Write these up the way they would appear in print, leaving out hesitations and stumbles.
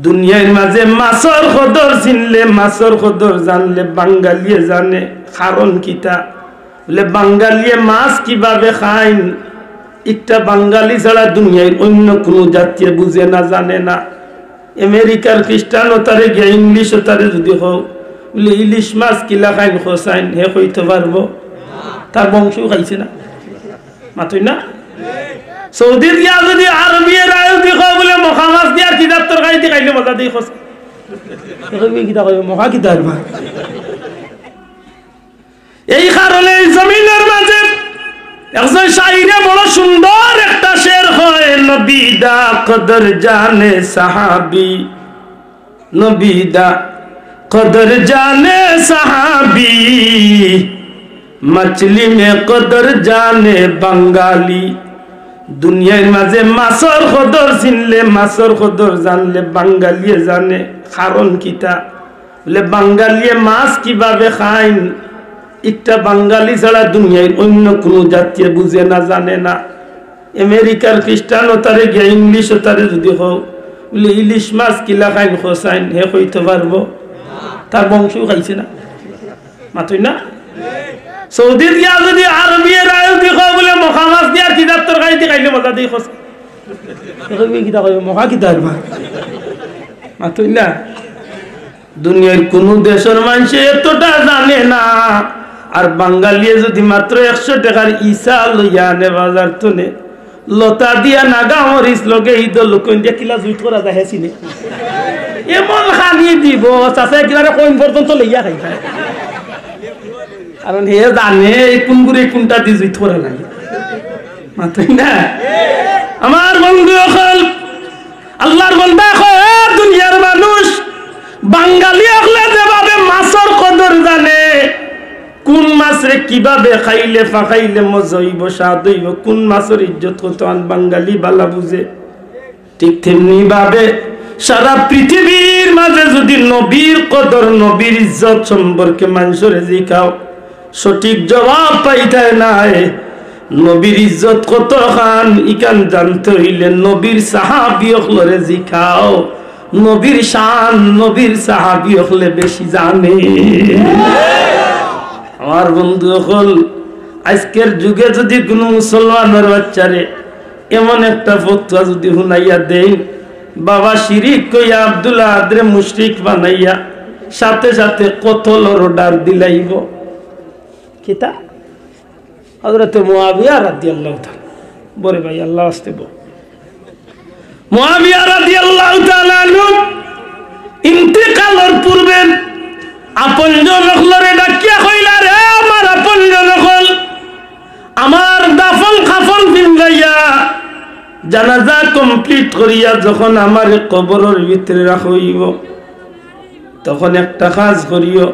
দুনিয়ার মাঝে মাছর কদর চিনলে, মাছর কদর জানলে বাঙালিয়ে জানে। কারণ কিতা বলে বাঙালিয়ে মাছ কিভাবে খায় একটা বাঙালি ছাড়া দুনিয়ার অন্য কোনো জাতীয় বুঝে না, জানে না। আমেরিকার খ্রিস্টানও তারে গিয়ে ইংলিশও তারে যদি হোক বলে ইলিশ মাছ কিলা খাইন খোসাইন, হে কইতে পারবো? তার বংশও খাইছে না, মাতই না। সৌদি দিয়া যদি আরবি রায়তি খাও বলে মখা মাছ দিয়া কিতাব তরকারি দি খাইলে মজা দেই খোসা কইবে কিতা কইবে মখা কিতা আরবা। এই কারণে জমিনের মাঝে একজন শাইরে বড় সুন্দর একটা শের হয়, নবী দা কদর জানে সাহাবী, নবী দা কদর জানে সাহাবী, মছলি মে কদর জানে বাঙালি। দুনিয়ার মাঝে মাছর কদর চিনলে, মাছর কদর জানলে বাঙালিয়ে জানে। কারণ কিতা বলে বাঙালিয়ে মাছ কিভাবে খায় একটা বাঙালি ছাড়া দুনিয়ার অন্য কোনো জাতীয় বুঝে না, জানে না। আমেরিকার খ্রিস্টানও তারে গিয়ে ইংলিশও তারে যদি হোক বলে ইলিশ মাছ কিলা খাইন খোসাইন, হে কইতে পারবো? তার বংশও খাইছে না, মাতই না। সৌদি দিয়া যদি আরবি রায়তি খাও বলে মখা মাছ দিয়া কিতাব তরকারি দি খাইলে মজা দেই খোসা কইবে কিতা কইবে মখা কিতা আরবা, মাতই না। দুনিয়ার কোন দেশের মানুষ এতটা জানে না। আর বাঙালিয়ে যদি মাত্র 100 টাকার ইসা লইয়া আনে বাজার তুলে লতা দিয়া নাগা মরিস লগে ঈদ লোক দিয়া কিলা জুইত করা যায় হেসিনে এমন খানি দিব চাষে কিলারে কইন পর্যন্ত লইয়া খাই খায়। কারণ হে জানে কোন গুড়ে কোনটা দি জুইত করা লাগে, মাতই না। আমার বন্ধু হল আল্লাহর বান্দা হয় দুনিয়ার মানুষ বাঙালি হলে যেভাবে মাছের কদর জানে, কোন মাছরে কিভাবে খাইলে ফাঁকাইলে মজা হইব, স্বাদ হইব, কোন মাছের ইজ্জত কত আন বাঙালি বালা বুঝে। ঠিক তেমনি ভাবে সারা পৃথিবীর মাঝে যদি নবীর কদর নবীর ইজ্জত সম্পর্কে মানুষরে জিকাও সঠিক জবাব পাইতে নাই। নবীর ইজ্জত কত খান ইকান জানতে হইলে নবীর সাহাবী হলরে জিকাও। নবীর শান নবীর সাহাবী হলে বেশি জানে। আমার বন্ধু হল আজকের যুগে যদি কোনো মুসলমানের বাচ্চারে এমন একটা ফতোয়া যদি হুনাইয়া দেই, বাবা শিরিক কইয়া আব্দুল্লাহ আদরে মুশরিক বানাইয়া সাথে সাথে কতলর অর্ডার দিলাইব। কিতা হযরত মুআবিয়া রাদিয়াল্লাহু তাআলা বলে ভাই আল্লাহ আস্তে বল মুআবিয়া রাদিয়াল্লাহু তাআলা আনহু ইন্তেকালের পূর্বে আপনজন হলরে ডাকিয়া কইলা, রে আমার আপনজন হল আমার দাফন খাফন ফিরাইয়া জানাজা কমপ্লিট করিয়া যখন আমার কবরের ভিতরে রাখইব তখন একটা কাজ করিও,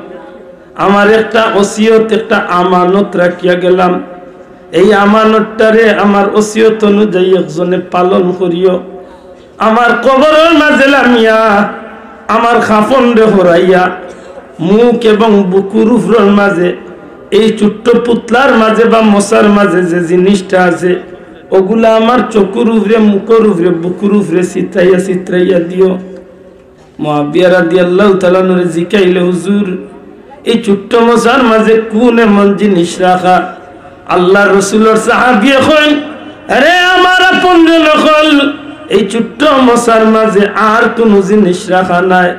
আমার একটা ওসিয়ত একটা আমানত রাখিয়া গেলাম, এই আমানতটারে আমার ওসিয়ত অনুযায়ী একজনে পালন করিও। আমার কবরের মাঝে লামিয়া আমার খাফন রে হরাইয়া মুখ এবং বুকুর উপরের মাঝে এই ছোট্ট পুতলার মাঝে বা মশার মাঝে যে জিনিসটা আছে ওগুলা আমার চকুর উপরে মুখের উপরে বুকুর উপরে চিত্রাইয়া চিত্রাইয়া দিও। মুআবিয়া রাদিয়াল্লাহু তাআলা নরে জিকাইলে, হুজুর এই ছোট্ট মশার মাঝে কোন এমন জিনিস রাখা? আল্লাহ রসুলের সাহাবী কইন, আরে আমার আপনজন হল এই ছোট্ট মশার মাঝে আর কোন জিনিস রাখা নাই।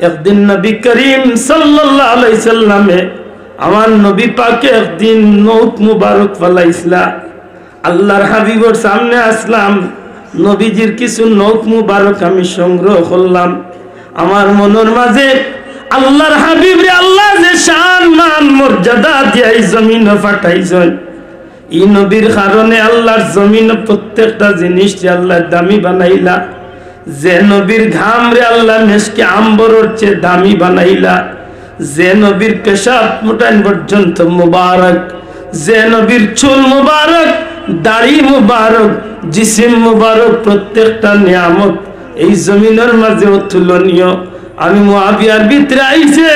একদিন নবী করিম সাল্লাল্লাহু আলাইহি সাল্লামে আমার নবী পাকে একদিন নৌক মুবারক ফলাইছিলা। আল্লাহর হাবিবের সামনে আসলাম, নবীজির কিছু নৌক মুবারক আমি সংগ্রহ করলাম। আমার মনের মাঝে আল্লাহর হাবিব রে আল্লাহ যে শান মান মর্যাদা দিয়ে এই জমিনে পাঠাইছেন, এই নবীর কারণে আল্লাহর জমিনে প্রত্যেকটা জিনিস যে আল্লাহ দামি বানাইলা। যে নবীর ঘাম রে আল্লাহ মেশকে আম্বরের চেয়ে দামি বানাইলা। যে নবীর পেশাব মোটাইন পর্যন্ত মুবারক, যে নবীর চুল মুবারক, দাড়ি মুবারক, জিসিম মুবারক, প্রত্যেকটা নিয়ামত এই জমিনের মাঝে অতুলনীয়। আমি মুআবিয়ার ভিতরে আইছে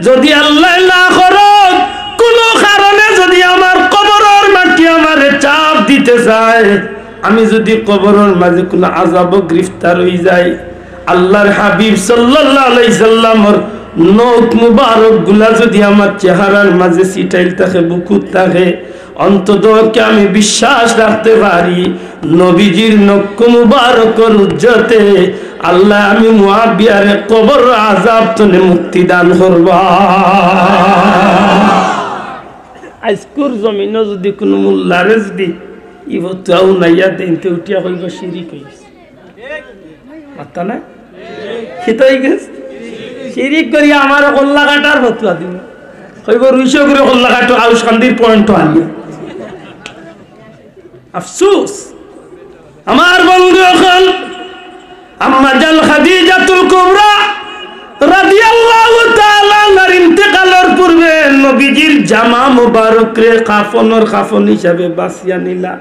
যদি আল্লাহ না করত কোন কারণে যদি আমার কবরের মাটি আমারে চাপ দিতে চায়, আমি যদি কবরের মাঝে কোনো আযাব গ্রেফতার হই যাই, আল্লাহর হাবিব সাল্লাল্লাহু আলাইহি সাল্লামের নখ মুবারক গুলা যদি আমার চেহারার মাঝে ছিটাইল থাকে, বুকুত থাকে, অন্ততকে আমি বিশ্বাস রাখতে পারি নবীজির নখ মুবারকের উজ্জতে আল্লাহ আমি মুআবিয়ারে কবর আযাব থেকে মুক্তি দান করবা। আজকুর জমিনে যদি কোনো মোল্লারে যদি ইবতাও নাইয়া দেনতে উঠিয়া কইব শিরিক হইছে, মাথা না খিতাই গেছে শিরিক করি আমার কল্লা কাটার ফতোয়া দিন, কইব রুইশো করে কল্লা কাটো আউ শান্তির পয়েন্ট আনিয়া। আফসোস আমার বন্ধু এখন আম্মা জান খাদিজাতুল কুবরা রাদিয়াল্লাহু তাআলা আনহার ইন্তেকালের পূর্বে নবীজির জামা মুবারক রে কাফন হিসাবে বাছিয়া নিলা।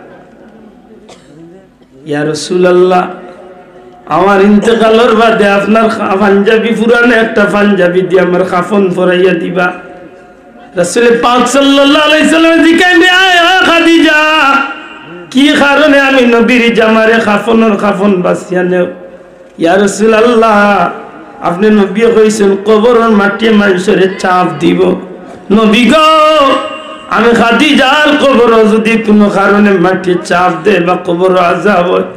ইয়া রাসূলুল্লাহ, আমার ইন্তেকালের বাদে আপনার পাঞ্জাবি পুরানো একটা পাঞ্জাবি দিয়ে আমার কাফন পরাইয়া দিবা। রাসূল পাক সাল্লাল্লাহু আলাইহি সাল্লাম জিজ্ঞাসা আয় খাদিজা, কি কারণে আমি নবীর জামারে কাফন বাছিয়া নেও? ইয়া রাসূলুল্লাহ, আপনি নবী কইছেন কবরের মাটি মানুষের চাপ দিব। নবী গো, আমি খাদিজার কবর যদি কোনো কারণে মাটি চাপ দেয় বা কবর আযাব হয়,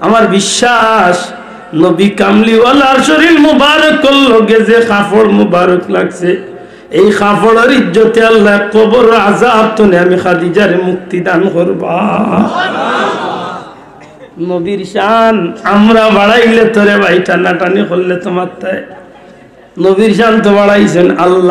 আমার বিশ্বাস নবী কামলিওয়ালার শরীর মুবারক লগে যে কাপড় মুবারক লাগছে, এই কাপড়ের ইজ্জতে আল্লাহ কবর আযাব থেকে আমি খাদিজারে মুক্তি দান করবা। নবীর শান আমরা বাড়াইলে তোরে ভাই টানাটানি করলে তোমার তাই, নবীর শান তো বাড়াইছেন আল্লাহ।